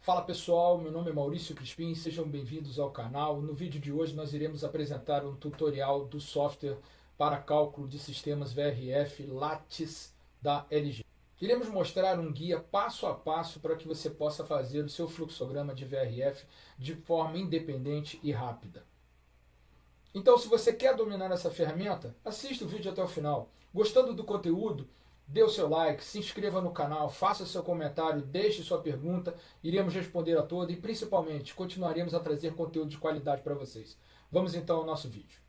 Fala pessoal, meu nome é Maurício Crispim, sejam bem-vindos ao canal. No vídeo de hoje nós iremos apresentar um tutorial do software para cálculo de sistemas VRF Lattice da LG. Iremos mostrar um guia passo a passo para que você possa fazer o seu fluxograma de VRF de forma independente e rápida. Então, se você quer dominar essa ferramenta, assista o vídeo até o final. Gostando do conteúdo, dê o seu like, se inscreva no canal, faça seu comentário, deixe sua pergunta, iremos responder a toda e principalmente continuaremos a trazer conteúdo de qualidade para vocês. Vamos então ao nosso vídeo.